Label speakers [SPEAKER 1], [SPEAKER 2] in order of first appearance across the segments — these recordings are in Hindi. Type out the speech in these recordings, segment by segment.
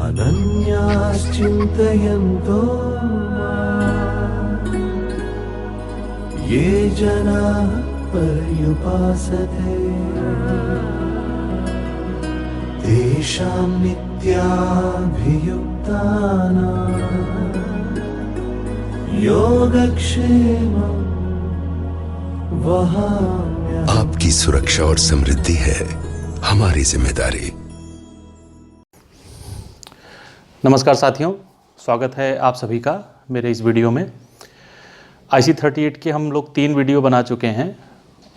[SPEAKER 1] अनन्याश्चिन्तयन्तो माम्, ये जनाः पर्युपासते तेषां नित्याभियुक्तानां योगक्षेमं वहाम्यहम्।
[SPEAKER 2] आपकी सुरक्षा और समृद्धि है हमारी जिम्मेदारी।
[SPEAKER 3] नमस्कार साथियों, स्वागत है आप सभी का मेरे इस वीडियो में। IC38 के हम लोग 3 वीडियो बना चुके हैं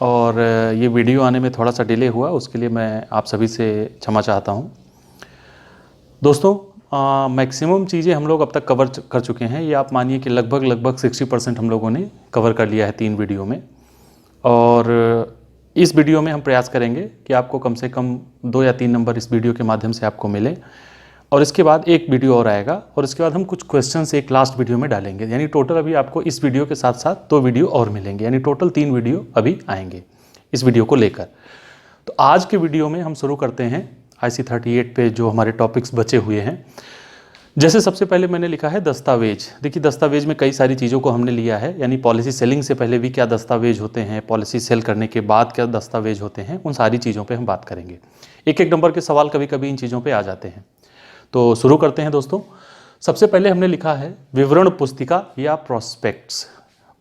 [SPEAKER 3] और ये वीडियो आने में थोड़ा सा डिले हुआ, उसके लिए मैं आप सभी से क्षमा चाहता हूँ। दोस्तों, मैक्सिमम चीज़ें हम लोग अब तक कवर कर चुके हैं। ये आप मानिए कि लगभग 60% हम लोगों ने कवर कर लिया है 3 वीडियो में। और इस वीडियो में हम प्रयास करेंगे कि आपको कम से कम 2 या 3 नंबर इस वीडियो के माध्यम से आपको मिले। और इसके बाद एक वीडियो और आएगा और इसके बाद हम कुछ क्वेश्चंस एक लास्ट वीडियो में डालेंगे। यानी टोटल अभी आपको इस वीडियो के साथ साथ 2 वीडियो और मिलेंगे, यानी टोटल 3 वीडियो अभी आएंगे इस वीडियो को लेकर। तो आज के वीडियो में हम शुरू करते हैं IC38 पे जो हमारे टॉपिक्स बचे हुए हैं। जैसे सबसे पहले मैंने लिखा है दस्तावेज। देखिए, दस्तावेज में कई सारी चीज़ों को हमने लिया है, यानी पॉलिसी सेलिंग से पहले भी क्या दस्तावेज होते हैं, पॉलिसी सेल करने के बाद क्या दस्तावेज होते हैं, उन सारी चीज़ों पे हम बात करेंगे। एक नंबर के सवाल कभी कभी इन चीज़ों पे आ जाते हैं। तो शुरू करते हैं दोस्तों। सबसे पहले हमने लिखा है विवरण पुस्तिका या प्रोस्पेक्ट्स।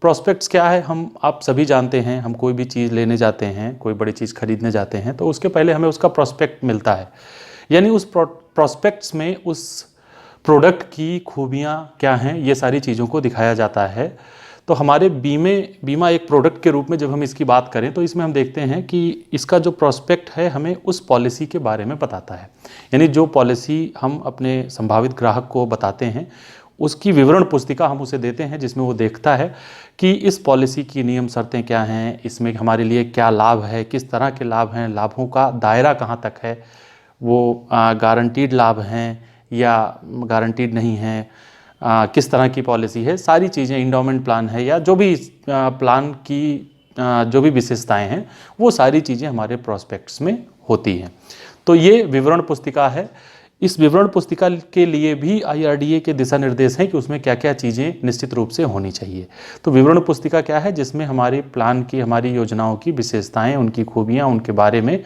[SPEAKER 3] प्रोस्पेक्ट्स क्या है, आप सभी जानते हैं। हम कोई भी चीज़ लेने जाते हैं, कोई बड़ी चीज़ खरीदने जाते हैं, तो उसके पहले हमें उसका प्रोस्पेक्ट मिलता है। यानी उस प्रोस्पेक्ट्स में उस प्रोडक्ट की खूबियाँ क्या हैं, ये सारी चीज़ों को दिखाया जाता है। तो हमारे बीमा एक प्रोडक्ट के रूप में जब हम इसकी बात करें तो इसमें हम देखते हैं कि इसका जो प्रोस्पेक्ट है हमें उस पॉलिसी के बारे में बताता है। यानी जो पॉलिसी हम अपने संभावित ग्राहक को बताते हैं उसकी विवरण पुस्तिका हम उसे देते हैं, जिसमें वो देखता है कि इस पॉलिसी की नियम शर्तें क्या हैं, इसमें हमारे लिए क्या लाभ है, किस तरह के लाभ हैं, लाभों का दायरा कहाँ तक है, वो गारंटीड लाभ हैं या गारंटीड नहीं हैं, किस तरह की पॉलिसी है, सारी चीज़ें, इंडोमेंट प्लान है या जो भी प्लान की जो भी विशेषताएं हैं, वो सारी चीज़ें हमारे प्रोस्पेक्ट्स में होती हैं। तो ये विवरण पुस्तिका है। इस विवरण पुस्तिका के लिए भी IRDA के दिशा निर्देश हैं कि उसमें क्या क्या चीज़ें निश्चित रूप से होनी चाहिए। तो विवरण पुस्तिका क्या है, जिसमें हमारे प्लान की, हमारी योजनाओं की विशेषताएं, उनकी खूबियाँ, उनके बारे में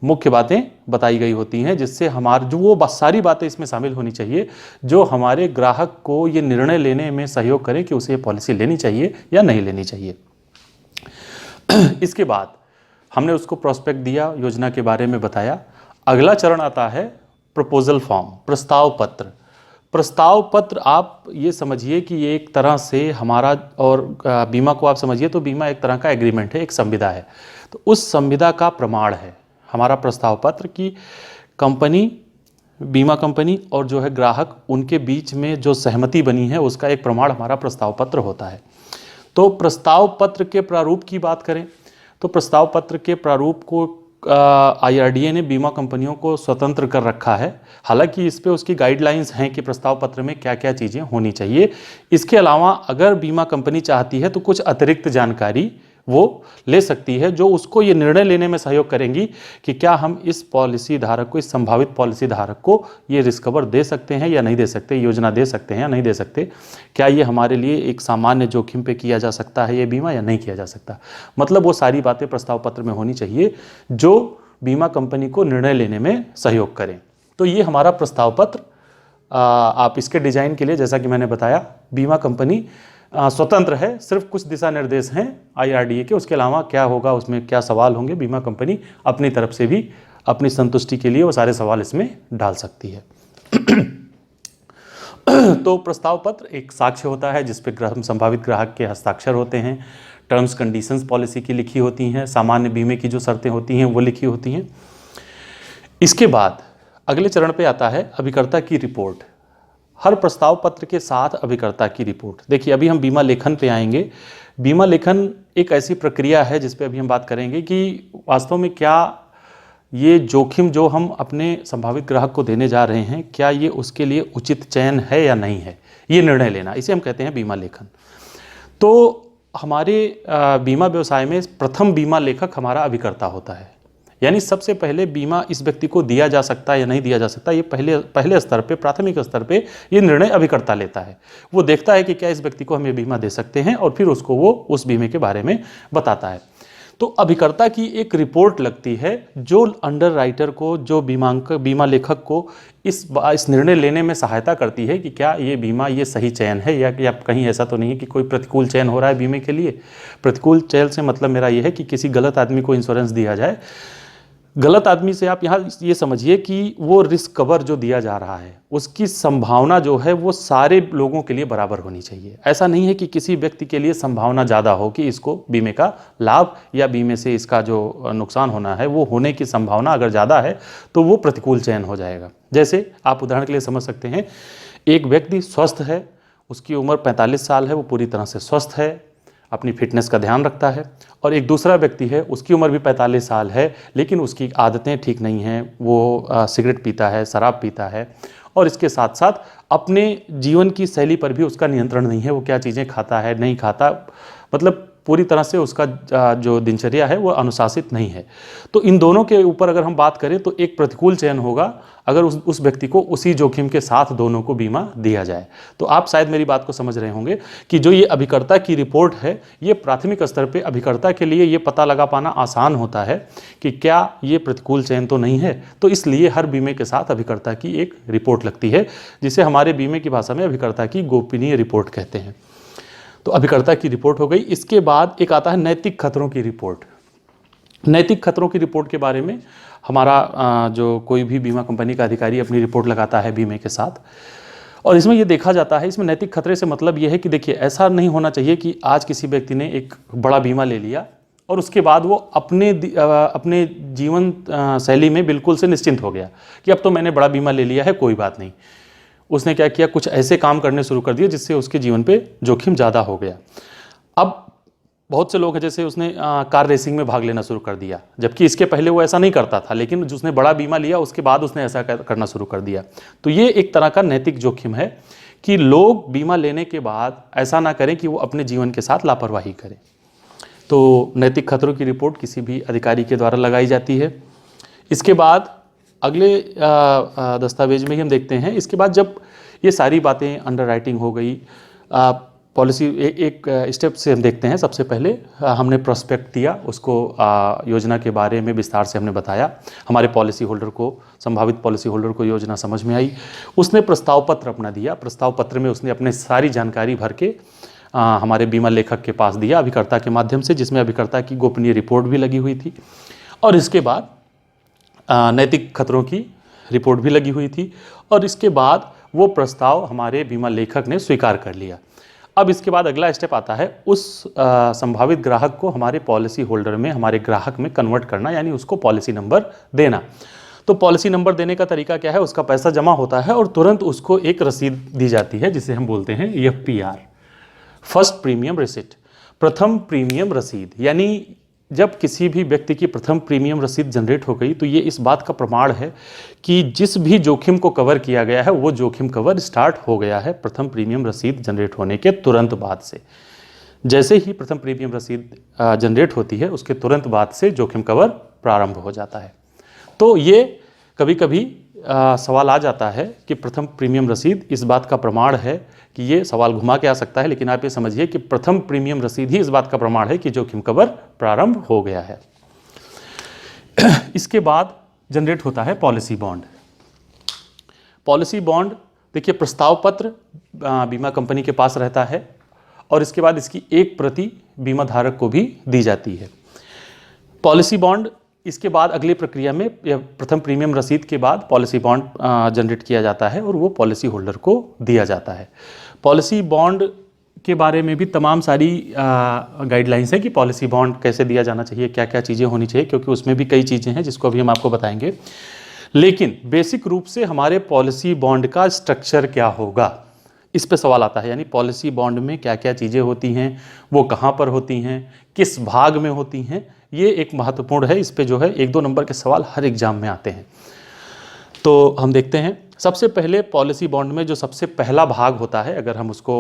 [SPEAKER 3] मुख्य बातें बताई गई होती हैं, जिससे जो वो सारी बातें इसमें शामिल होनी चाहिए जो हमारे ग्राहक को ये निर्णय लेने में सहयोग करें कि उसे ये पॉलिसी लेनी चाहिए या नहीं लेनी चाहिए। इसके बाद हमने उसको प्रोस्पेक्ट दिया, योजना के बारे में बताया। अगला चरण आता है प्रपोजल फॉर्म, प्रस्ताव पत्र। प्रस्ताव पत्र आप ये समझिए कि ये एक तरह से हमारा, और बीमा को आप समझिए तो बीमा एक तरह का एग्रीमेंट है, एक संविदा है। तो उस संविदा का प्रमाण है हमारा प्रस्ताव पत्र की कंपनी, बीमा कंपनी और जो है ग्राहक, उनके बीच में जो सहमति बनी है उसका एक प्रमाण हमारा प्रस्ताव पत्र होता है। तो प्रस्ताव पत्र के प्रारूप की बात करें तो प्रस्ताव पत्र के प्रारूप को IRDA ने बीमा कंपनियों को स्वतंत्र कर रखा है। हालांकि इस पे उसकी गाइडलाइंस हैं कि प्रस्ताव पत्र में क्या क्या चीज़ें होनी चाहिए। इसके अलावा अगर बीमा कंपनी चाहती है तो कुछ अतिरिक्त जानकारी वो ले सकती है, जो उसको ये निर्णय लेने में सहयोग करेंगी कि क्या हम इस पॉलिसी धारक को, इस संभावित पॉलिसी धारक को ये रिस्क कवर दे सकते हैं या नहीं दे सकते, योजना दे सकते हैं या नहीं दे सकते, क्या ये हमारे लिए एक सामान्य जोखिम पे किया जा सकता है ये बीमा या नहीं किया जा सकता। मतलब वो सारी बातें प्रस्ताव पत्र में होनी चाहिए जो बीमा कंपनी को निर्णय लेने में सहयोग करें। तो ये हमारा प्रस्ताव पत्र। आप इसके डिजाइन के लिए, जैसा कि मैंने बताया, बीमा कंपनी स्वतंत्र है, सिर्फ कुछ दिशा निर्देश हैं IRDA के। उसके अलावा क्या होगा, उसमें क्या सवाल होंगे, बीमा कंपनी अपनी तरफ से भी अपनी संतुष्टि के लिए वो सारे सवाल इसमें डाल सकती है। तो प्रस्ताव पत्र एक साक्ष्य होता है जिस पे संभावित ग्राहक के हस्ताक्षर होते हैं। टर्म्स कंडीशंस पॉलिसी की लिखी होती हैं, सामान्य बीमे की जो शर्तें होती हैं वो लिखी होती हैं। इसके बाद अगले चरण पे आता है अभिकर्ता की रिपोर्ट। हर प्रस्ताव पत्र के साथ अभिकर्ता की रिपोर्ट। देखिए, अभी हम बीमा लेखन पे आएंगे। बीमा लेखन एक ऐसी प्रक्रिया है जिस पे अभी हम बात करेंगे कि वास्तव में क्या ये जोखिम जो हम अपने संभावित ग्राहक को देने जा रहे हैं, क्या ये उसके लिए उचित चयन है या नहीं है, ये निर्णय लेना, इसे हम कहते हैं बीमा लेखन। तो हमारे बीमा व्यवसाय में प्रथम बीमा लेखक हमारा अभिकर्ता होता है। यानी सबसे पहले बीमा इस व्यक्ति को दिया जा सकता है या नहीं दिया जा सकता, ये पहले स्तर पे, प्राथमिक स्तर पे ये निर्णय अभिकर्ता लेता है। वो देखता है कि क्या इस व्यक्ति को हम ये बीमा दे सकते हैं और फिर उसको वो उस बीमे के बारे में बताता है। तो अभिकर्ता की एक रिपोर्ट लगती है जो अंडर राइटर को, जो बीमा लेखक को इस निर्णय लेने में सहायता करती है कि क्या ये बीमा ये सही चयन है या कहीं ऐसा तो नहीं है कि कोई प्रतिकूल चयन हो रहा है बीमे के लिए। प्रतिकूल चयन से मतलब मेरा ये है कि किसी गलत आदमी को इंश्योरेंस दिया जाए। गलत आदमी से आप यहाँ ये समझिए कि वो रिस्क कवर जो दिया जा रहा है उसकी संभावना जो है वो सारे लोगों के लिए बराबर होनी चाहिए। ऐसा नहीं है कि किसी व्यक्ति के लिए संभावना ज़्यादा हो कि इसको बीमे का लाभ या बीमे से इसका जो नुकसान होना है वो होने की संभावना अगर ज़्यादा है तो वो प्रतिकूल चयन हो जाएगा। जैसे आप उदाहरण के लिए समझ सकते हैं, एक व्यक्ति स्वस्थ है, उसकी उम्र 45 साल है, वो पूरी तरह से स्वस्थ है, अपनी फिटनेस का ध्यान रखता है, और एक दूसरा व्यक्ति है, उसकी उम्र भी 45 साल है लेकिन उसकी आदतें ठीक नहीं हैं, वो सिगरेट पीता है, शराब पीता है और इसके साथ साथ अपने जीवन की शैली पर भी उसका नियंत्रण नहीं है, वो क्या चीज़ें खाता है नहीं खाता, मतलब पूरी तरह से उसका जो दिनचर्या है वो अनुशासित नहीं है। तो इन दोनों के ऊपर अगर हम बात करें तो एक प्रतिकूल चयन होगा अगर उस व्यक्ति को उसी जोखिम के साथ दोनों को बीमा दिया जाए। तो आप शायद मेरी बात को समझ रहे होंगे कि जो ये अभिकर्ता की रिपोर्ट है ये प्राथमिक स्तर पे अभिकर्ता के लिए ये पता लगा पाना आसान होता है कि क्या ये प्रतिकूल चयन तो नहीं है। तो इसलिए हर बीमे के साथ अभिकर्ता की एक रिपोर्ट लगती है जिसे हमारे बीमे की भाषा में अभिकर्ता की गोपनीय रिपोर्ट कहते हैं। तो अभिकर्ता की रिपोर्ट हो गई। इसके बाद एक आता है नैतिक खतरों की रिपोर्ट। नैतिक खतरों की रिपोर्ट के बारे में हमारा जो कोई भी बीमा कंपनी का अधिकारी अपनी रिपोर्ट लगाता है बीमे के साथ, और इसमें ये देखा जाता है, इसमें नैतिक खतरे से मतलब ये है कि देखिए ऐसा नहीं होना चाहिए कि आज किसी व्यक्ति ने एक बड़ा बीमा ले लिया और उसके बाद वो अपने जीवन शैली में बिल्कुल से निश्चिंत हो गया कि अब तो मैंने बड़ा बीमा ले लिया है, कोई बात नहीं। उसने क्या किया, कुछ ऐसे काम करने शुरू कर दिए जिससे उसके जीवन पे जोखिम ज़्यादा हो गया। अब बहुत से लोग हैं, जैसे उसने कार रेसिंग में भाग लेना शुरू कर दिया, जबकि इसके पहले वो ऐसा नहीं करता था, लेकिन जिसने बड़ा बीमा लिया उसके बाद उसने ऐसा करना शुरू कर दिया। तो ये एक तरह का नैतिक जोखिम है कि लोग बीमा लेने के बाद ऐसा ना करें कि वो अपने जीवन के साथ लापरवाही करें। तो नैतिक खतरों की रिपोर्ट किसी भी अधिकारी के द्वारा लगाई जाती है। इसके बाद अगले दस्तावेज में ही हम देखते हैं, इसके बाद जब ये सारी बातें अंडर राइटिंग हो गई, पॉलिसी एक स्टेप से हम देखते हैं। सबसे पहले हमने प्रोस्पेक्ट दिया, उसको योजना के बारे में विस्तार से हमने बताया, हमारे पॉलिसी होल्डर को, संभावित पॉलिसी होल्डर को योजना समझ में आई। उसने प्रस्ताव पत्र अपना दिया, प्रस्ताव पत्र में उसने अपने सारी जानकारी भर के हमारे बीमा लेखक के पास दिया अभिकर्ता के माध्यम से, जिसमें अभिकर्ता की गोपनीय रिपोर्ट भी लगी हुई थी। और इसके बाद नैतिक खतरों की रिपोर्ट भी लगी हुई थी, और इसके बाद वो प्रस्ताव हमारे बीमा लेखक ने स्वीकार कर लिया। अब इसके बाद अगला स्टेप आता है उस संभावित ग्राहक को हमारे पॉलिसी होल्डर में, हमारे ग्राहक में कन्वर्ट करना, यानी उसको पॉलिसी नंबर देना। तो पॉलिसी नंबर देने का तरीका क्या है, उसका पैसा जमा होता है और तुरंत उसको एक रसीद दी जाती है जिसे हम बोलते हैं FPR, फर्स्ट प्रीमियम रिसिट, प्रथम प्रीमियम रसीद। यानी जब किसी भी व्यक्ति की प्रथम प्रीमियम रसीद जनरेट हो गई तो ये इस बात का प्रमाण है कि जिस भी जोखिम को कवर किया गया है वो जोखिम कवर स्टार्ट हो गया है प्रथम प्रीमियम रसीद जनरेट होने के तुरंत बाद से। जैसे ही प्रथम प्रीमियम रसीद जनरेट होती है उसके तुरंत बाद से जोखिम कवर प्रारंभ हो जाता है। तो ये कभी कभी सवाल आ जाता है कि प्रथम प्रीमियम रसीद इस बात का प्रमाण है कि ये सवाल घुमा के आ सकता है, लेकिन आप ये समझिए कि प्रथम प्रीमियम रसीद ही इस बात का प्रमाण है कि जोखिम कवर प्रारंभ हो गया है। इसके बाद जनरेट होता है पॉलिसी बॉन्ड। पॉलिसी बॉन्ड देखिए, प्रस्ताव पत्र बीमा कंपनी के पास रहता है और इसके बाद इसकी एक प्रति बीमा धारक को भी दी जाती है। पॉलिसी बॉन्ड इसके बाद अगली प्रक्रिया में प्रथम प्रीमियम रसीद के बाद पॉलिसी बॉन्ड जनरेट किया जाता है और वो पॉलिसी होल्डर को दिया जाता है। पॉलिसी बॉन्ड के बारे में भी तमाम सारी गाइडलाइंस है कि पॉलिसी बॉन्ड कैसे दिया जाना चाहिए, क्या क्या चीज़ें होनी चाहिए, क्योंकि उसमें भी कई चीज़ें हैं जिसको अभी हम आपको बताएंगे। लेकिन बेसिक रूप से हमारे पॉलिसी बॉन्ड का स्ट्रक्चर क्या होगा, इस पे सवाल आता है। यानी पॉलिसी बॉन्ड में क्या क्या चीज़ें होती हैं, वो कहाँ पर होती हैं, किस भाग में होती हैं, ये एक महत्वपूर्ण है। इस पे जो है 1-2 नंबर के सवाल हर एग्जाम में आते हैं। तो हम देखते हैं सबसे पहले पॉलिसी बॉन्ड में जो सबसे पहला भाग होता है, अगर हम उसको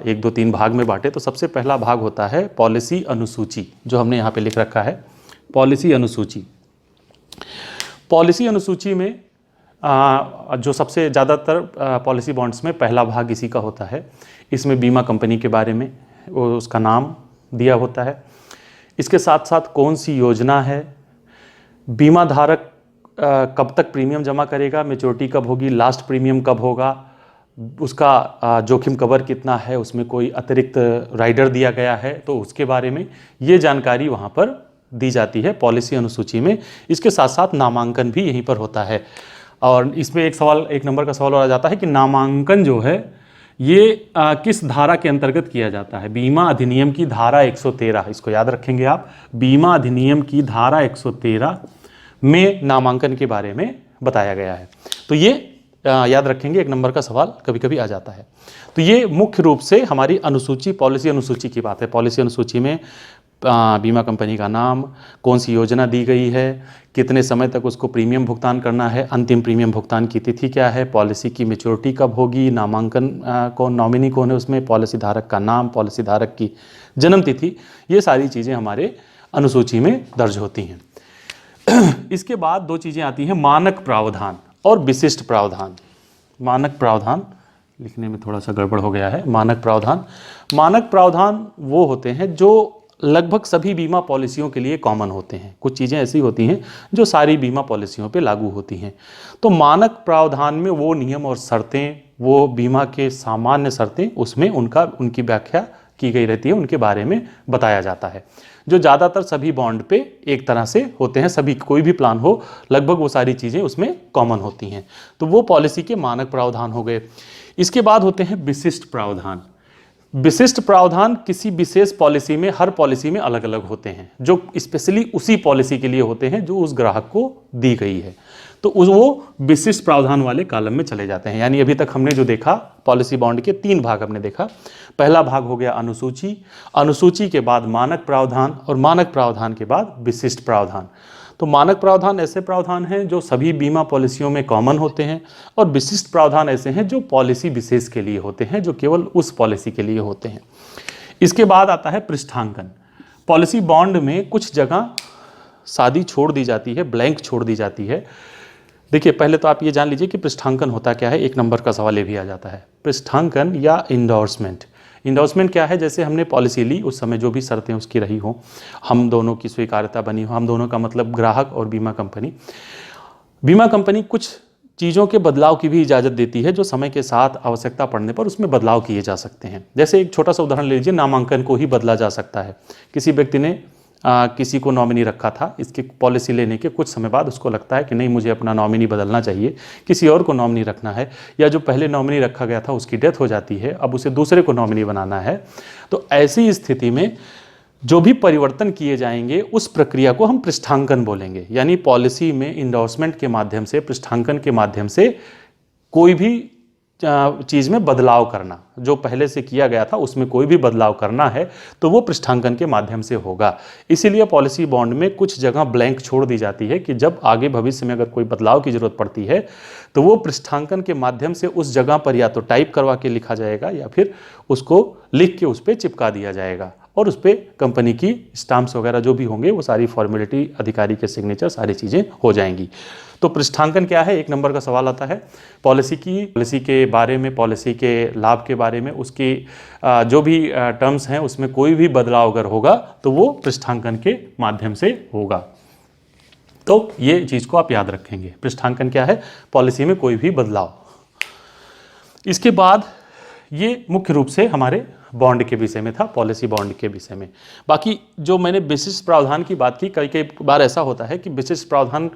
[SPEAKER 3] 1, 2, 3 भाग में बांटे तो सबसे पहला भाग होता है पॉलिसी अनुसूची, जो हमने यहाँ पे लिख रखा है पॉलिसी अनुसूची। पॉलिसी अनुसूची में जो सबसे ज़्यादातर पॉलिसी बॉन्ड्स में पहला भाग इसी का होता है। इसमें बीमा कंपनी के बारे में उसका नाम दिया होता है। इसके साथ साथ कौन सी योजना है, बीमा धारक कब तक प्रीमियम जमा करेगा, मैच्योरिटी कब होगी, लास्ट प्रीमियम कब होगा, उसका जोखिम कवर कितना है, उसमें कोई अतिरिक्त राइडर दिया गया है तो उसके बारे में ये जानकारी वहाँ पर दी जाती है पॉलिसी अनुसूची में। इसके साथ साथ नामांकन भी यहीं पर होता है। और इसमें एक नंबर का सवाल और आ जाता है कि नामांकन जो है ये किस धारा के अंतर्गत किया जाता है। बीमा अधिनियम की धारा 113, इसको याद रखेंगे आप, बीमा अधिनियम की धारा 113 में नामांकन के बारे में बताया गया है। तो ये याद रखेंगे, एक नंबर का सवाल कभी कभी आ जाता है। तो ये मुख्य रूप से हमारी अनुसूची, पॉलिसी अनुसूची की बात है। पॉलिसी अनुसूची में बीमा कंपनी का नाम, कौन सी योजना दी गई है, कितने समय तक उसको प्रीमियम भुगतान करना है, अंतिम प्रीमियम भुगतान की तिथि क्या है, पॉलिसी की मैच्योरिटी कब होगी, नामांकन कौन, नॉमिनी कौन है उसमें, पॉलिसी धारक का नाम, पॉलिसी धारक की जन्म तिथि, ये सारी चीज़ें हमारे अनुसूची में दर्ज होती हैं। इसके बाद दो चीज़ें आती हैं, मानक प्रावधान और विशिष्ट प्रावधान। मानक प्रावधान लिखने में थोड़ा सा गड़बड़ हो गया है। मानक प्रावधान वो होते हैं जो लगभग सभी बीमा पॉलिसियों के लिए कॉमन होते हैं। कुछ चीज़ें ऐसी होती हैं जो सारी बीमा पॉलिसियों पे लागू होती हैं। तो मानक प्रावधान में वो नियम और शर्तें, वो बीमा के सामान्य शर्तें, उसमें उनकी व्याख्या की गई रहती है, उनके बारे में बताया जाता है, जो ज़्यादातर सभी बॉन्ड पे एक तरह से होते हैं। सभी, कोई भी प्लान हो, लगभग वो सारी चीज़ें उसमें कॉमन होती हैं। तो वो पॉलिसी के मानक प्रावधान हो गए। इसके बाद होते हैं विशिष्ट प्रावधान। विशिष्ट प्रावधान किसी विशेष पॉलिसी में, हर पॉलिसी में अलग अलग होते हैं, जो स्पेशली उसी पॉलिसी के लिए होते हैं जो उस ग्राहक को दी गई है। तो वो विशिष्ट प्रावधान वाले कॉलम में चले जाते हैं। यानी अभी तक हमने जो देखा, पॉलिसी बॉन्ड के 3 भाग हमने देखा। पहला भाग हो गया अनुसूची, अनुसूची के बाद मानक प्रावधान, और मानक प्रावधान के बाद विशिष्ट प्रावधान। तो मानक प्रावधान ऐसे प्रावधान हैं जो सभी बीमा पॉलिसियों में कॉमन होते हैं, और विशिष्ट प्रावधान ऐसे हैं जो पॉलिसी विशेष के लिए होते हैं, जो केवल उस पॉलिसी के लिए होते हैं। इसके बाद आता है पृष्ठांकन। पॉलिसी बॉन्ड में कुछ जगह सादी छोड़ दी जाती है, ब्लैंक छोड़ दी जाती है। देखिए, पहले तो आप ये जान लीजिए कि पृष्ठांकन होता क्या है। एक नंबर का सवाल ये भी आ जाता है, पृष्ठांकन या इंडोर्समेंट। इंडोर्समेंट क्या है? जैसे हमने पॉलिसी ली, उस समय जो भी शर्तें उसकी रही हो, हम दोनों की स्वीकार्यता बनी हो, हम दोनों का मतलब ग्राहक और बीमा कंपनी। बीमा कंपनी कुछ चीज़ों के बदलाव की भी इजाज़त देती है, जो समय के साथ आवश्यकता पड़ने पर उसमें बदलाव किए जा सकते हैं। जैसे एक छोटा सा उदाहरण ले लीजिए, नामांकन को ही बदला जा सकता है। किसी व्यक्ति ने किसी को नॉमिनी रखा था, इसकी पॉलिसी लेने के कुछ समय बाद उसको लगता है कि नहीं, मुझे अपना नॉमिनी बदलना चाहिए, किसी और को नॉमिनी रखना है, या जो पहले नॉमिनी रखा गया था उसकी डेथ हो जाती है, अब उसे दूसरे को नॉमिनी बनाना है। तो ऐसी स्थिति में जो भी परिवर्तन किए जाएंगे उस प्रक्रिया को हम पृष्ठांकन बोलेंगे। यानी पॉलिसी में इंडोर्समेंट के माध्यम से, पृष्ठांकन के माध्यम से कोई भी चीज़ में बदलाव करना, जो पहले से किया गया था उसमें कोई भी बदलाव करना है तो वो पृष्ठांकन के माध्यम से होगा। इसीलिए पॉलिसी बॉन्ड में कुछ जगह ब्लैंक छोड़ दी जाती है कि जब आगे भविष्य में अगर कोई बदलाव की जरूरत पड़ती है तो वो पृष्ठांकन के माध्यम से उस जगह पर या तो टाइप करवा के लिखा जाएगा या फिर उसको लिख के उस पर चिपका दिया जाएगा, और उस पर कंपनी की स्टाम्प्स वगैरह जो भी होंगे वो सारी फॉर्मेलिटी, अधिकारी के सिग्नेचर, सारी चीज़ें हो जाएंगी। तो पृष्ठांकन क्या है? एक नंबर का सवाल आता है। पॉलिसी के बारे में, पॉलिसी के लाभ के बारे में, उसकी जो भी टर्म्स हैं उसमें कोई भी बदलाव अगर होगा तो वो पृष्ठांकन के माध्यम से होगा। तो ये चीज़ को आप याद रखेंगे। पृष्ठांकन क्या है? पॉलिसी में कोई भी बदलाव। इसके बाद ये मुख्य रूप से हमारे बॉन्ड के विषय में था, पॉलिसी बॉन्ड के विषय में। बाकी जो मैंने विशिष्ट प्रावधान की बात की, कई बार ऐसा होता है कि विशिष्ट प्रावधान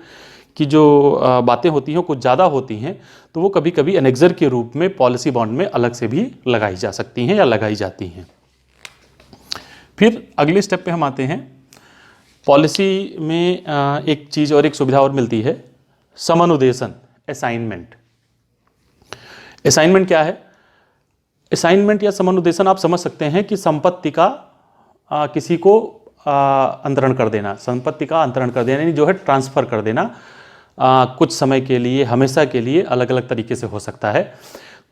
[SPEAKER 3] की जो बातें होती हैं कुछ ज़्यादा होती हैं, तो वो कभी कभी एनेक्सर के रूप में पॉलिसी बॉन्ड में अलग से भी लगाई जा सकती हैं या लगाई जाती हैं। फिर अगले स्टेप पे हम आते हैं। पॉलिसी में एक चीज़ और, एक सुविधा और मिलती है, समनुदेशन, असाइनमेंट। असाइनमेंट क्या है? असाइनमेंट या समनुदेशन आप समझ सकते हैं कि संपत्ति का किसी को अंतरण कर देना, संपत्ति का अंतरण कर देना, यानी जो है ट्रांसफ़र कर देना, कुछ समय के लिए, हमेशा के लिए, अलग अलग तरीके से हो सकता है।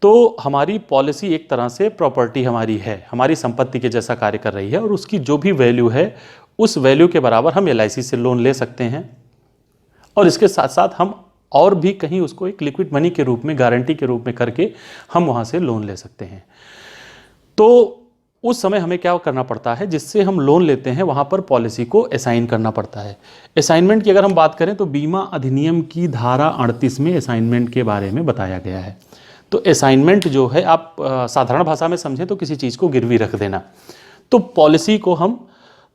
[SPEAKER 3] तो हमारी पॉलिसी एक तरह से प्रॉपर्टी हमारी है, हमारी संपत्ति के जैसा कार्य कर रही है, और उसकी जो भी वैल्यू है उस वैल्यू के बराबर हम LIC से लोन ले सकते हैं, और इसके साथ साथ हम और भी कहीं उसको एक लिक्विड मनी के रूप में, गारंटी के रूप में करके हम वहाँ से लोन ले सकते हैं। तो उस समय हमें क्या करना पड़ता है, जिससे हम लोन लेते हैं वहाँ पर पॉलिसी को असाइन करना पड़ता है। असाइनमेंट की अगर हम बात करें तो बीमा अधिनियम की धारा 38 में असाइनमेंट के बारे में बताया गया है। तो असाइनमेंट जो है, आप साधारण भाषा में समझें तो किसी चीज़ को गिरवी रख देना। तो पॉलिसी को हम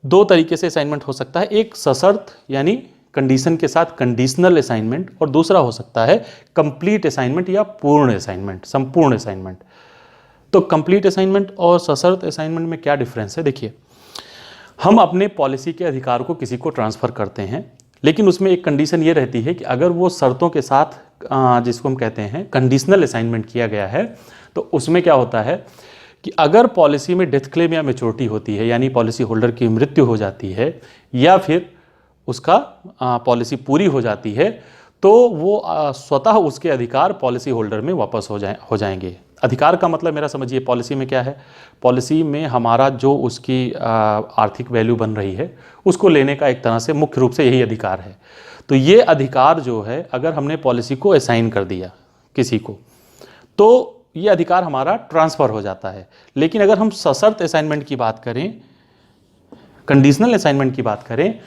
[SPEAKER 3] दो तरीके से असाइनमेंट हो सकता है, एक सशर्त यानी कंडीशन के साथ कंडीशनल असाइनमेंट, और दूसरा हो सकता है कंप्लीट असाइनमेंट या पूर्ण असाइनमेंट, संपूर्ण असाइनमेंट। तो कंप्लीट असाइनमेंट और सशर्त असाइनमेंट में क्या डिफरेंस है, देखिए, हम अपने पॉलिसी के अधिकार को किसी को ट्रांसफ़र करते हैं, लेकिन उसमें एक कंडीशन ये रहती है कि अगर वो शर्तों के साथ जिसको हम कहते हैं कंडीशनल असाइनमेंट किया गया है, तो उसमें क्या होता है कि अगर पॉलिसी में डेथ क्लेम या मैच्योरिटी होती है, यानी पॉलिसी होल्डर की मृत्यु हो जाती है, या फिर उसका पॉलिसी पूरी हो जाती है, तो वो स्वतः उसके अधिकार पॉलिसी होल्डर में वापस हो जाएंगे। अधिकार का मतलब मेरा समझिए, पॉलिसी में क्या है, पॉलिसी में हमारा जो उसकी आर्थिक वैल्यू बन रही है उसको लेने का एक तरह से मुख्य रूप से यही अधिकार है। तो ये अधिकार जो है, अगर हमने पॉलिसी को असाइन कर दिया किसी को, तो ये अधिकार हमारा ट्रांसफ़र हो जाता है। लेकिन अगर हम सशर्त असाइनमेंट की बात करें, कंडीशनल असाइनमेंट की बात करें,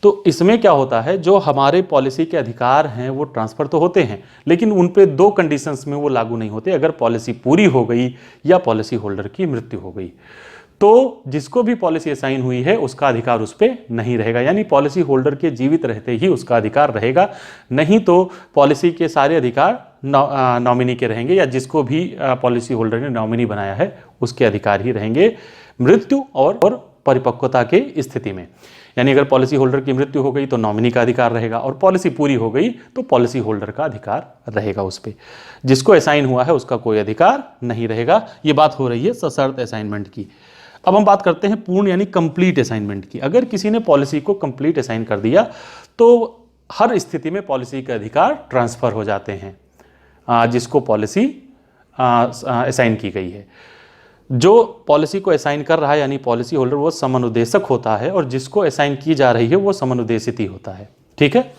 [SPEAKER 3] तो इसमें क्या होता है, जो हमारे पॉलिसी के अधिकार हैं वो ट्रांसफ़र तो होते हैं, लेकिन उन पे दो कंडीशंस में वो लागू नहीं होते। अगर पॉलिसी पूरी हो गई या पॉलिसी होल्डर की मृत्यु हो गई, तो जिसको भी पॉलिसी असाइन हुई है उसका अधिकार उस पर नहीं रहेगा, यानी पॉलिसी होल्डर के जीवित रहते ही उसका अधिकार रहेगा, नहीं तो पॉलिसी के सारे अधिकार नॉमिनी के रहेंगे, या जिसको भी पॉलिसी होल्डर ने नॉमिनी बनाया है उसके अधिकार ही रहेंगे मृत्यु और परिपक्वता के स्थिति में। यानी अगर पॉलिसी होल्डर की मृत्यु हो गई तो नॉमिनी का अधिकार रहेगा, और पॉलिसी पूरी हो गई तो पॉलिसी होल्डर का अधिकार रहेगा उस पर। जिसको असाइन हुआ है उसका कोई अधिकार नहीं रहेगा। ये बात हो रही है सशर्त असाइनमेंट की। अब हम बात करते हैं पूर्ण यानी कंप्लीट असाइनमेंट की। अगर किसी ने पॉलिसी को कंप्लीट असाइन कर दिया तो हर स्थिति में पॉलिसी के अधिकार ट्रांसफ़र हो जाते हैं जिसको पॉलिसी असाइन की गई है। जो पॉलिसी को असाइन कर रहा है यानी पॉलिसी होल्डर, वो समनुदेशक होता है, और जिसको असाइन की जा रही है वो समनुदेशित ही होता है। ठीक है।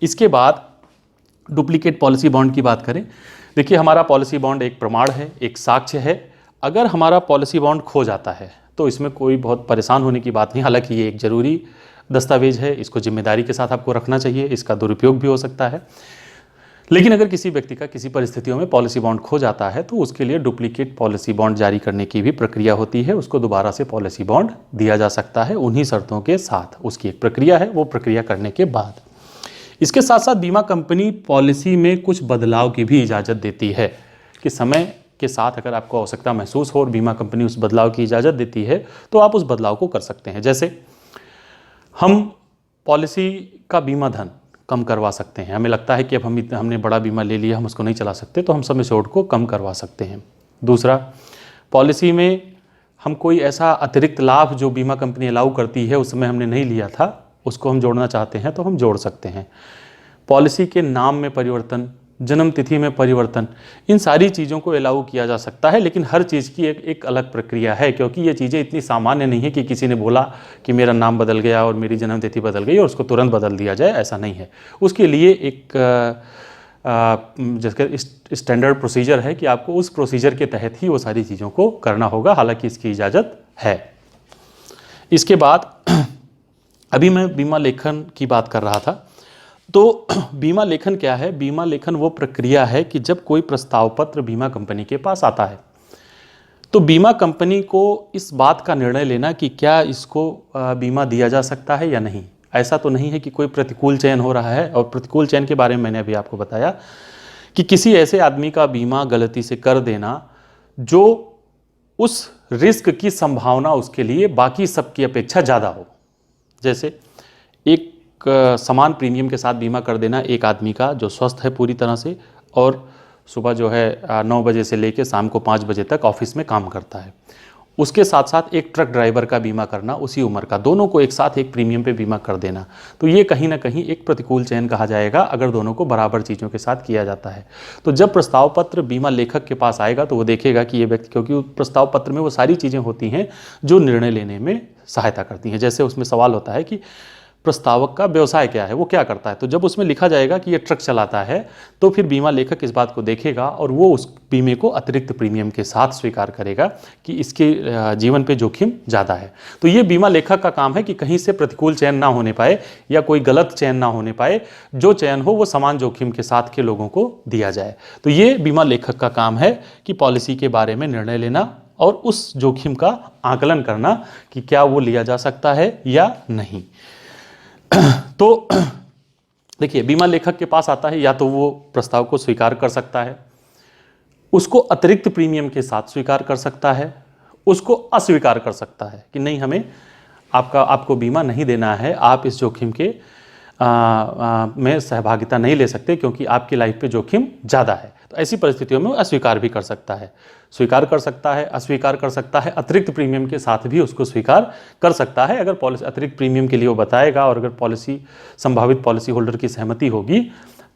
[SPEAKER 3] इसके बाद डुप्लीकेट पॉलिसी बॉन्ड की बात करें। देखिए, हमारा पॉलिसी बॉन्ड एक प्रमाण है, एक साक्ष्य है। अगर हमारा पॉलिसी बॉन्ड खो जाता है तो इसमें कोई बहुत परेशान होने की बात नहीं। हालांकि ये एक ज़रूरी दस्तावेज है, इसको जिम्मेदारी के साथ आपको रखना चाहिए, इसका दुरुपयोग भी हो सकता है। लेकिन अगर किसी व्यक्ति का किसी परिस्थितियों में पॉलिसी बॉन्ड खो जाता है तो उसके लिए डुप्लीकेट पॉलिसी बॉन्ड जारी करने की भी प्रक्रिया होती है। उसको दोबारा से पॉलिसी बॉन्ड दिया जा सकता है उन्हीं शर्तों के साथ। उसकी एक प्रक्रिया है, वो प्रक्रिया करने के बाद। इसके साथ साथ बीमा कंपनी पॉलिसी में कुछ बदलाव की भी इजाज़त देती है कि समय के साथ अगर आपको आवश्यकता महसूस हो और बीमा कंपनी उस बदलाव की इजाज़त देती है तो आप उस बदलाव को कर सकते हैं। जैसे हम पॉलिसी का बीमा धन कम करवा सकते हैं। हमें लगता है कि अब हमने बड़ा बीमा ले लिया, हम उसको नहीं चला सकते, तो हम सम एश्योर्ड को कम करवा सकते हैं। दूसरा, पॉलिसी में हम कोई ऐसा अतिरिक्त लाभ जो बीमा कंपनी अलाउ करती है उसमें हमने नहीं लिया था, उसको हम जोड़ना चाहते हैं तो हम जोड़ सकते हैं। पॉलिसी के नाम में परिवर्तन, जन्म तिथि में परिवर्तन, इन सारी चीज़ों को अलाउ किया जा सकता है। लेकिन हर चीज़ की एक अलग प्रक्रिया है, क्योंकि ये चीज़ें इतनी सामान्य नहीं है कि किसी ने बोला कि मेरा नाम बदल गया और मेरी जन्म तिथि बदल गई और उसको तुरंत बदल दिया जाए, ऐसा नहीं है। उसके लिए एक जिसका स्टैंडर्ड प्रोसीजर है कि आपको उस प्रोसीजर के तहत ही वो सारी चीज़ों को करना होगा। हालांकि इसकी इजाज़त है। इसके बाद अभी मैं बीमा लेखन की बात कर रहा था। तो बीमा लेखन क्या है? बीमा लेखन वो प्रक्रिया है कि जब कोई प्रस्ताव पत्र बीमा कंपनी के पास आता है तो बीमा कंपनी को इस बात का निर्णय लेना कि क्या इसको बीमा दिया जा सकता है या नहीं। ऐसा तो नहीं है कि कोई प्रतिकूल चयन हो रहा है। और प्रतिकूल चयन के बारे में मैंने अभी आपको बताया कि किसी ऐसे आदमी का बीमा गलती से कर देना जो उस रिस्क की संभावना उसके लिए बाकी सबकी अपेक्षा ज़्यादा हो। जैसे एक समान प्रीमियम के साथ बीमा कर देना एक आदमी का जो स्वस्थ है पूरी तरह से और सुबह जो है 9 बजे से लेकर शाम को 5 बजे तक ऑफिस में काम करता है, उसके साथ साथ एक ट्रक ड्राइवर का बीमा करना उसी उम्र का, दोनों को एक साथ एक प्रीमियम पे बीमा कर देना, तो ये कहीं ना कहीं एक प्रतिकूल चयन कहा जाएगा अगर दोनों को बराबर चीज़ों के साथ किया जाता है। तो जब प्रस्ताव पत्र बीमा लेखक के पास आएगा तो वो देखेगा कि ये व्यक्ति, क्योंकि प्रस्ताव पत्र में वो सारी चीज़ें होती हैं जो निर्णय लेने में सहायता करती हैं। जैसे उसमें सवाल होता है कि प्रस्तावक का व्यवसाय क्या है, वो क्या करता है। तो जब उसमें लिखा जाएगा कि ये ट्रक चलाता है तो फिर बीमा लेखक इस बात को देखेगा और वो उस बीमे को अतिरिक्त प्रीमियम के साथ स्वीकार करेगा कि इसके जीवन पे जोखिम ज़्यादा है। तो ये बीमा लेखक का काम है कि कहीं से प्रतिकूल चयन ना होने पाए या कोई गलत चयन ना होने पाए, जो चयन हो वो समान जोखिम के साथ के लोगों को दिया जाए। तो ये बीमा लेखक का काम है कि पॉलिसी के बारे में निर्णय लेना और उस जोखिम का आकलन करना कि क्या वो लिया जा सकता है या नहीं। तो देखिए, बीमा लेखक के पास आता है, या तो वो प्रस्ताव को स्वीकार कर सकता है, उसको अतिरिक्त प्रीमियम के साथ स्वीकार कर सकता है, उसको अस्वीकार कर सकता है कि नहीं, हमें आपको बीमा नहीं देना है, आप इस जोखिम के में सहभागिता नहीं ले सकते क्योंकि आपकी लाइफ पे जोखिम ज़्यादा है। तो ऐसी परिस्थितियों में वो अस्वीकार भी कर सकता है, स्वीकार कर सकता है, अस्वीकार कर सकता है, अतिरिक्त प्रीमियम के साथ भी उसको स्वीकार कर सकता है। अगर पॉलिसी अतिरिक्त प्रीमियम के लिए वो बताएगा और अगर संभावित पॉलिसी होल्डर की सहमति होगी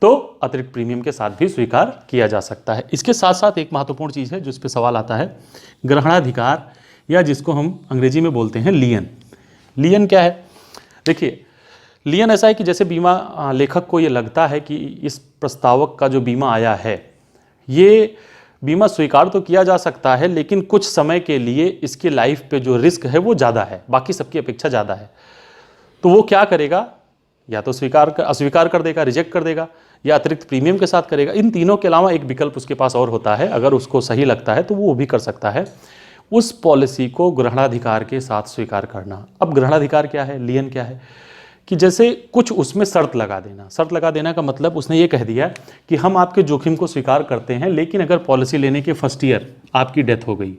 [SPEAKER 3] तो अतिरिक्त प्रीमियम के साथ भी स्वीकार किया जा सकता है। इसके साथ साथ एक महत्वपूर्ण चीज़ है जिस पे सवाल आता है, ग्रहणाधिकार, या जिसको हम अंग्रेजी में बोलते हैं लियन। लियन क्या है? देखिए, लियन ऐसा है कि जैसे बीमा लेखक को ये लगता है कि इस प्रस्तावक का जो बीमा आया है, ये बीमा स्वीकार तो किया जा सकता है लेकिन कुछ समय के लिए इसके लाइफ पे जो रिस्क है वो ज़्यादा है, बाकी सबकी अपेक्षा ज़्यादा है। तो वो क्या करेगा, या तो अस्वीकार कर देगा, रिजेक्ट कर देगा, या अतिरिक्त प्रीमियम के साथ करेगा। इन तीनों के अलावा एक विकल्प उसके पास और होता है, अगर उसको सही लगता है तो वो भी कर सकता है, उस पॉलिसी को ग्रहणाधिकार के साथ स्वीकार करना। अब ग्रहणाधिकार क्या है, लियन क्या है, कि जैसे कुछ उसमें शर्त लगा देना। शर्त लगा देना का मतलब उसने ये कह दिया कि हम आपके जोखिम को स्वीकार करते हैं, लेकिन अगर पॉलिसी लेने के फर्स्ट ईयर आपकी डेथ हो गई,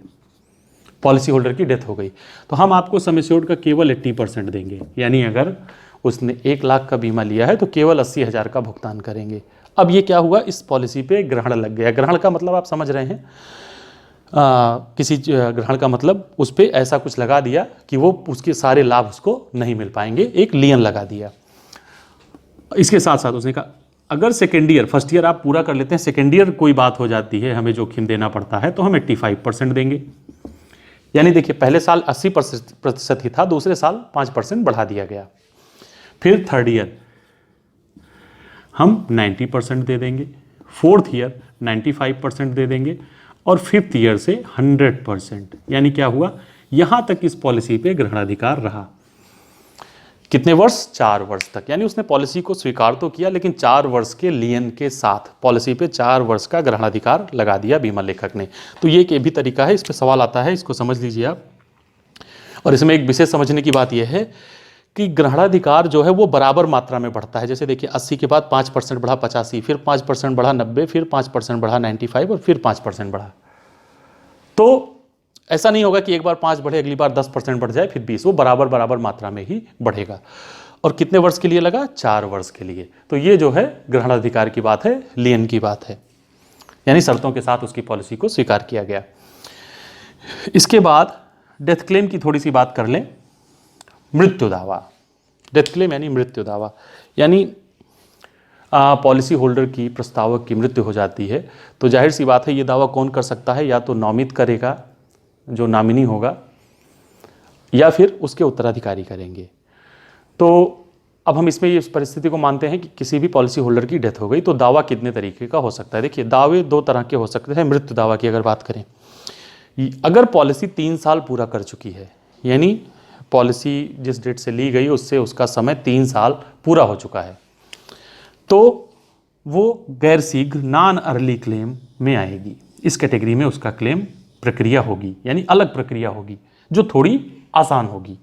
[SPEAKER 3] पॉलिसी होल्डर की डेथ हो गई, तो हम आपको सम एश्योर्ड का केवल 80% देंगे। यानी अगर उसने 1 लाख का बीमा लिया है तो केवल 80,000 का भुगतान करेंगे। अब ये क्या हुआ, इस पॉलिसी पे ग्रहण लग गया। ग्रहण का मतलब आप समझ रहे हैं, किसी ग्रहण का मतलब उस पर ऐसा कुछ लगा दिया कि वो उसके सारे लाभ उसको नहीं मिल पाएंगे, एक लियन लगा दिया। इसके साथ साथ उसने कहा अगर सेकेंड ईयर, फर्स्ट ईयर आप पूरा कर लेते हैं, सेकेंड ईयर कोई बात हो जाती है, हमें जोखिम देना पड़ता है, तो हम 85% देंगे। यानी देखिए, पहले साल 80% ही था, दूसरे साल 5% बढ़ा दिया गया। फिर थर्ड ईयर हम 90% दे देंगे, फोर्थ ईयर 95% दे देंगे, और फिफ्थ ईयर से 100%। यानी क्या हुआ, यहां तक इस पॉलिसी पे ग्रहणाधिकार रहा। कितने वर्ष? 4 वर्ष तक। यानी उसने पॉलिसी को स्वीकार तो किया, लेकिन 4 वर्ष के लियन के साथ पॉलिसी पे 4 वर्ष का ग्रहणाधिकार लगा दिया बीमा लेखक ने। तो ये एक भी तरीका है, इस पे सवाल आता है, इसको समझ लीजिए आप। और इसमें एक विशेष समझने की बात यह है कि ग्रहणाधिकार जो है वो बराबर मात्रा में बढ़ता है। जैसे देखिए, 80 के बाद 5% बढ़ा 85, फिर 5% बढ़ा 90, फिर 5% बढ़ा 95 और फिर 5% बढ़ा। तो ऐसा नहीं होगा कि एक बार 5 बढ़े, अगली बार 10% बढ़ जाए, फिर 20, वो बराबर मात्रा में ही बढ़ेगा। और कितने वर्ष के लिए लगा? 4 वर्ष के लिए। तो ये जो है ग्रहणाधिकार की बात है, लियन की बात है, यानी शर्तों के साथ उसकी पॉलिसी को स्वीकार किया गया। इसके बाद डेथ क्लेम की थोड़ी सी बात कर लें। मृत्यु दावा, डेथ क्लेम यानी मृत्यु दावा, यानी पॉलिसी होल्डर की, प्रस्तावक की मृत्यु हो जाती है तो जाहिर सी बात है ये दावा कौन कर सकता है, या तो नामित करेगा जो नामिनी होगा, या फिर उसके उत्तराधिकारी करेंगे। तो अब हम इसमें इस परिस्थिति को मानते हैं कि किसी भी पॉलिसी होल्डर की डेथ हो गई, तो दावा कितने तरीके का हो सकता है। देखिए, दावे 2 तरह के हो सकते हैं। मृत्यु दावा की अगर बात करें, अगर पॉलिसी 3 साल पूरा कर चुकी है, यानी पॉलिसी जिस डेट से ली गई उससे उसका समय 3 साल पूरा हो चुका है, तो वो गैर शीघ्र नॉन अर्ली क्लेम में आएगी। इस कैटेगरी में उसका क्लेम प्रक्रिया होगी, यानी अलग प्रक्रिया होगी जो थोड़ी आसान होगी।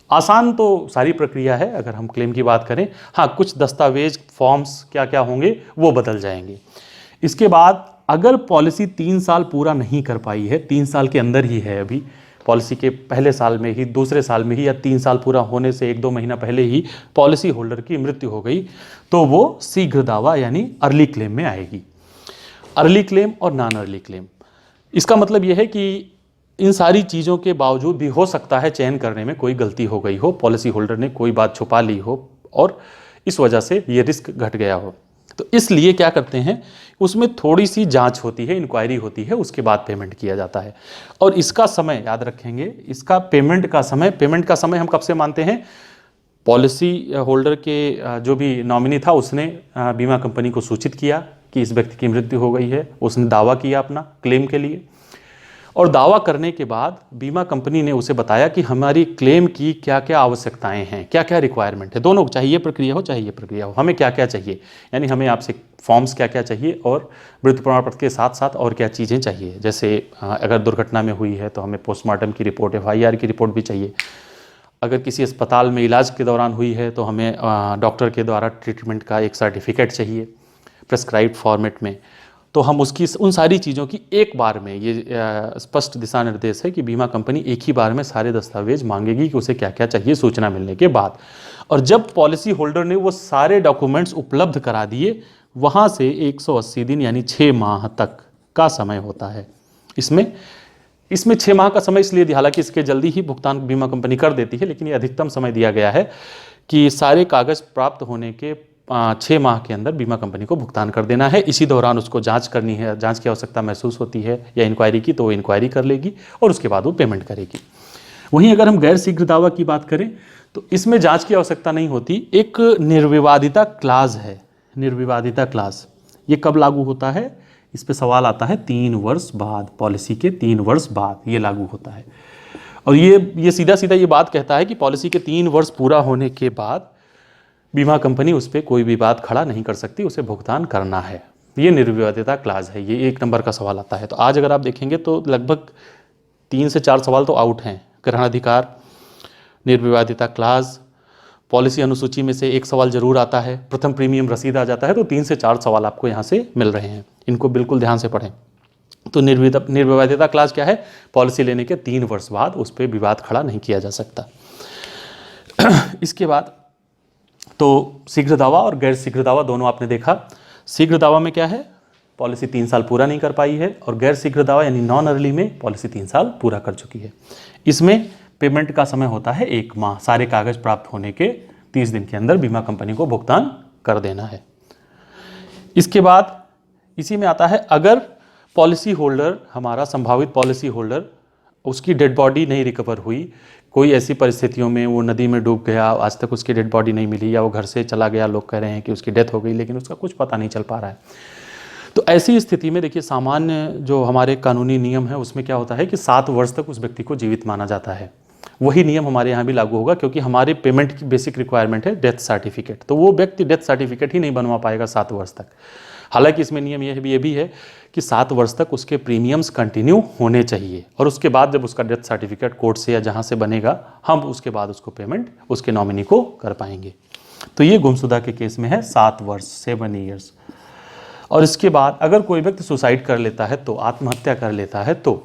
[SPEAKER 3] आसान तो सारी प्रक्रिया है अगर हम क्लेम की बात करें, हाँ कुछ दस्तावेज फॉर्म्स क्या क्या होंगे वो बदल जाएंगे। इसके बाद अगर पॉलिसी 3 साल पूरा नहीं कर पाई है, 3 साल के अंदर ही है, अभी पॉलिसी के पहले साल में ही, दूसरे साल में ही, या 3 साल पूरा होने से 1-2 महीना पहले ही पॉलिसी होल्डर की मृत्यु हो गई, तो वो शीघ्र दावा यानी अर्ली क्लेम में आएगी। अर्ली क्लेम और नॉन अर्ली क्लेम, इसका मतलब यह है कि इन सारी चीज़ों के बावजूद भी हो सकता है चयन करने में कोई गलती हो गई हो, पॉलिसी होल्डर ने कोई बात छुपा ली हो और इस वजह से ये रिस्क घट गया हो। तो इसलिए क्या करते हैं, उसमें थोड़ी सी जांच होती है, इंक्वायरी होती है, उसके बाद पेमेंट किया जाता है। और इसका समय याद रखेंगे, इसका पेमेंट का समय हम कब से मानते हैं? पॉलिसी होल्डर के जो भी नॉमिनी था उसने बीमा कंपनी को सूचित किया कि इस व्यक्ति की मृत्यु हो गई है। उसने दावा किया अपना क्लेम के लिए, और दावा करने के बाद बीमा कंपनी ने उसे बताया कि हमारी क्लेम की क्या क्या आवश्यकताएं हैं, क्या क्या रिक्वायरमेंट है। दोनों, चाहे ये प्रक्रिया हो चाहे ये प्रक्रिया हो, हमें क्या क्या चाहिए, यानी हमें आपसे फॉर्म्स क्या क्या चाहिए और मृत्यु प्रमाण पत्र के साथ साथ और क्या चीज़ें चाहिए। जैसे अगर दुर्घटना में हुई है तो हमें पोस्टमार्टम की रिपोर्ट, FIR की रिपोर्ट भी चाहिए। अगर किसी अस्पताल में इलाज के दौरान हुई है तो हमें डॉक्टर के द्वारा ट्रीटमेंट का एक सर्टिफिकेट चाहिए प्रेस्क्राइब्ड फॉर्मेट में। तो हम उसकी उन सारी चीज़ों की एक बार में, ये स्पष्ट दिशा निर्देश है कि बीमा कंपनी एक ही बार में सारे दस्तावेज मांगेगी कि उसे क्या क्या चाहिए सूचना मिलने के बाद। और जब पॉलिसी होल्डर ने वो सारे डॉक्यूमेंट्स उपलब्ध करा दिए, वहाँ से 180 दिन यानी 6 माह तक का समय होता है। इसमें 6 माह का समय इसलिए दिया, हालांकि इसके जल्दी ही भुगतान बीमा कंपनी कर देती है, लेकिन ये अधिकतम समय दिया गया है कि सारे कागज़ प्राप्त होने के 6 माह के अंदर बीमा कंपनी को भुगतान कर देना है। इसी दौरान उसको जांच करनी है, जांच की आवश्यकता महसूस होती है या इंक्वायरी की तो वो इंक्वायरी कर लेगी और उसके बाद वो पेमेंट करेगी। वहीं अगर हम गैर शीघ्र दावा की बात करें तो इसमें जांच की आवश्यकता नहीं होती। एक निर्विवादिता क्लाज है, निर्विवादिता क्लाज, ये कब लागू होता है, इस पे सवाल आता है 3 वर्ष बाद, पॉलिसी के 3 वर्ष बाद ये लागू होता है। और ये सीधा सीधा ये बात कहता है कि पॉलिसी के 3 वर्ष पूरा होने के बाद बीमा कंपनी उस पर कोई भी बात खड़ा नहीं कर सकती, उसे भुगतान करना है। ये निर्विवादिता क्लाज है, ये 1 नंबर का सवाल आता है। तो आज अगर आप देखेंगे तो लगभग 3 से 4 सवाल तो आउट हैं। ग्रहण अधिकार, निर्विवादिता क्लाज, पॉलिसी अनुसूची में से 1 सवाल जरूर आता है, प्रथम प्रीमियम रसीद आ जाता है। तो 3 से 4 सवाल आपको यहाँ से मिल रहे हैं, इनको बिल्कुल ध्यान से पढ़ें। तो निर्विवादिता क्लाज क्या है, पॉलिसी लेने के 3 वर्ष बाद उस पर विवाद खड़ा नहीं किया जा सकता। इसके बाद तो शीघ्र दावा और गैर शीघ्र दावा दोनों आपने देखा। शीघ्र दावा में क्या है, पॉलिसी 3 साल पूरा नहीं कर पाई है, और गैर शीघ्र दावा यानी नॉन अर्ली में पॉलिसी 3 साल पूरा कर चुकी है। इसमें पेमेंट का समय होता है 1 माह, सारे कागज प्राप्त होने के 30 दिन के अंदर बीमा कंपनी को भुगतान कर देना है। इसके बाद इसी में आता है, अगर पॉलिसी होल्डर, हमारा संभावित पॉलिसी होल्डर, उसकी डेड बॉडी नहीं रिकवर हुई, कोई ऐसी परिस्थितियों में वो नदी में डूब गया, आज तक उसकी डेड बॉडी नहीं मिली, या वो घर से चला गया, लोग कह रहे हैं कि उसकी डेथ हो गई लेकिन उसका कुछ पता नहीं चल पा रहा है, तो ऐसी स्थिति में देखिए सामान्य जो हमारे कानूनी नियम है उसमें क्या होता है कि 7 वर्ष तक उस व्यक्ति को जीवित माना जाता है। वही नियम हमारे यहाँ भी लागू होगा, क्योंकि हमारे पेमेंट की बेसिक रिक्वायरमेंट है डेथ सर्टिफिकेट। तो वो व्यक्ति डेथ सर्टिफिकेट ही नहीं बनवा पाएगा 7 वर्ष तक। हालांकि इसमें नियम ये भी है कि 7 वर्ष तक उसके प्रीमियम्स कंटिन्यू होने चाहिए, और उसके बाद जब उसका डेथ सर्टिफिकेट कोर्ट से या जहाँ से बनेगा, हम उसके बाद उसको पेमेंट उसके नॉमिनी को कर पाएंगे। तो ये गुमशुदा के केस में है 7 वर्ष, 7 ईयर्स। और इसके बाद अगर कोई व्यक्ति सुसाइड कर लेता है, तो आत्महत्या कर लेता है, तो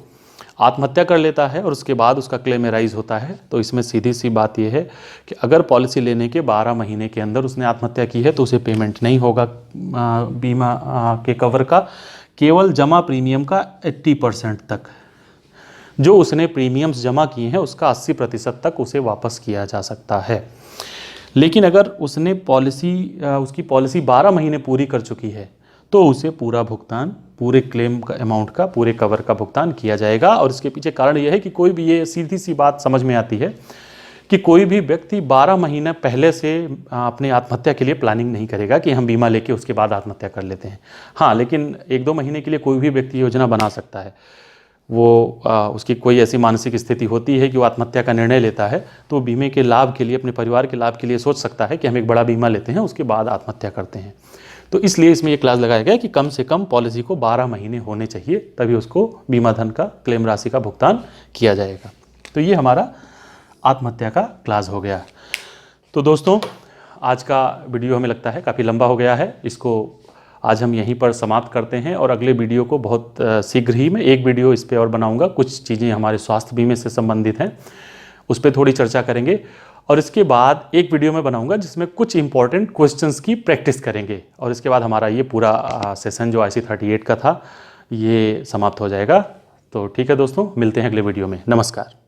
[SPEAKER 3] आत्महत्या कर लेता है और उसके बाद उसका क्लेम एराइज होता है, तो इसमें सीधी सी बात यह है कि अगर पॉलिसी लेने के 12 महीने के अंदर उसने आत्महत्या की है तो उसे पेमेंट नहीं होगा बीमा के कवर का, केवल जमा प्रीमियम का 80% तक। जो उसने प्रीमियम्स जमा किए हैं उसका 80% तक उसे वापस किया जा सकता है। लेकिन अगर उसने उसकी पॉलिसी 12 महीने पूरी कर चुकी है तो उसे पूरा भुगतान, पूरे क्लेम का अमाउंट का, पूरे कवर का भुगतान किया जाएगा। और इसके पीछे कारण यह है कि कोई भी, ये सीधी सी बात समझ में आती है कि कोई भी व्यक्ति 12 महीने पहले से अपने आत्महत्या के लिए प्लानिंग नहीं करेगा कि हम बीमा लेके उसके बाद आत्महत्या कर लेते हैं। हाँ, लेकिन 1-2 महीने के लिए कोई भी व्यक्ति योजना बना सकता है। वो उसकी कोई ऐसी मानसिक स्थिति होती है कि वो आत्महत्या का निर्णय लेता है, तो वो बीमे के लाभ के लिए, अपने परिवार के लाभ के लिए सोच सकता है कि हम एक बड़ा बीमा लेते हैं, उसके बाद आत्महत्या करते हैं। तो इसलिए इसमें ये क्लास लगाया गया कि कम से कम पॉलिसी को 12 महीने होने चाहिए, तभी उसको बीमा धन का, क्लेम राशि का भुगतान किया जाएगा। तो ये हमारा आत्महत्या का क्लास हो गया। तो दोस्तों, आज का वीडियो हमें लगता है काफ़ी लंबा हो गया है, इसको आज हम यहीं पर समाप्त करते हैं और अगले वीडियो को बहुत शीघ्र ही मैं एक वीडियो इस पर और बनाऊंगा। कुछ चीज़ें हमारे स्वास्थ्य बीमे से संबंधित हैं, उस पर थोड़ी चर्चा करेंगे, और इसके बाद एक वीडियो में बनाऊंगा जिसमें कुछ इंपॉर्टेंट क्वेश्चंस की प्रैक्टिस करेंगे, और इसके बाद हमारा ये पूरा सेशन जो IC 38 का था ये समाप्त हो जाएगा। तो ठीक है दोस्तों, मिलते हैं अगले वीडियो में। नमस्कार।